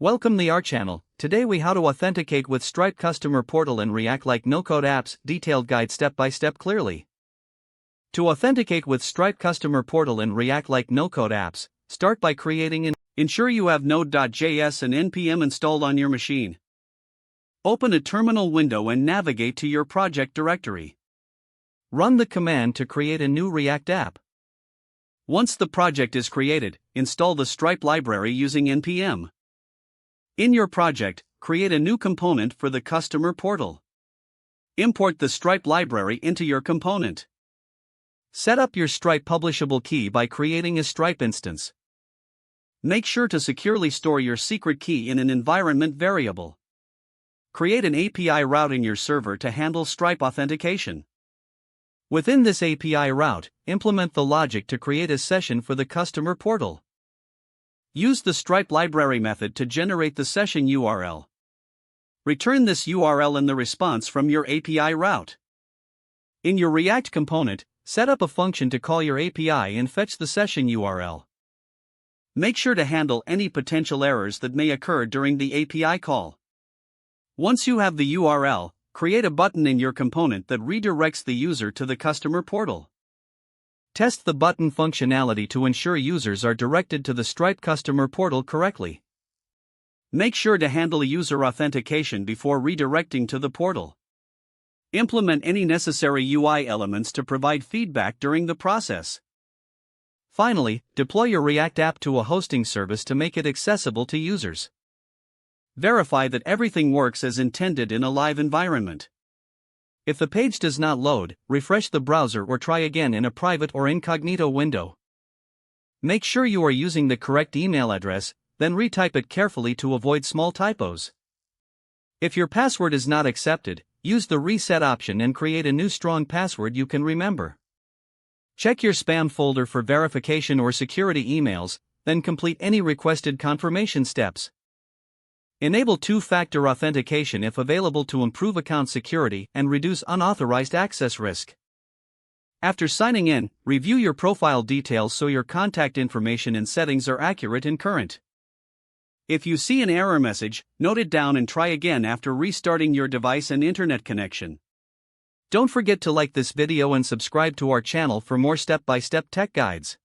Welcome to our channel. Today we how to authenticate with Stripe customer portal and React like no-code apps, detailed guide step by step clearly. To authenticate with Stripe customer portal and React like no-code apps, start by creating and ensure you have Node.js and npm installed on your machine. Open a terminal window and navigate to your project directory. Run the command to create a new React app. Once the project is created, install the Stripe library using npm. In your project, create a new component for the customer portal. Import the Stripe library into your component. Set up your Stripe publishable key by creating a Stripe instance. Make sure to securely store your secret key in an environment variable. Create an API route in your server to handle Stripe authentication. Within this API route, implement the logic to create a session for the customer portal. Use the Stripe library method to generate the session URL. Return this URL in the response from your API route. In your React component, set up a function to call your API and fetch the session URL. Make sure to handle any potential errors that may occur during the API call. Once you have the URL, create a button in your component that redirects the user to the customer portal. Test the button functionality to ensure users are directed to the Stripe customer portal correctly. Make sure to handle user authentication before redirecting to the portal. Implement any necessary UI elements to provide feedback during the process. Finally, deploy your React app to a hosting service to make it accessible to users. Verify that everything works as intended in a live environment. If the page does not load, refresh the browser or try again in a private or incognito window. Make sure you are using the correct email address, then retype it carefully to avoid small typos. If your password is not accepted, use the reset option and create a new strong password you can remember. Check your spam folder for verification or security emails, then complete any requested confirmation steps. Enable two-factor authentication if available to improve account security and reduce unauthorized access risk. After signing in, review your profile details so your contact information and settings are accurate and current. If you see an error message, note it down and try again after restarting your device and internet connection. Don't forget to like this video and subscribe to our channel for more step-by-step tech guides.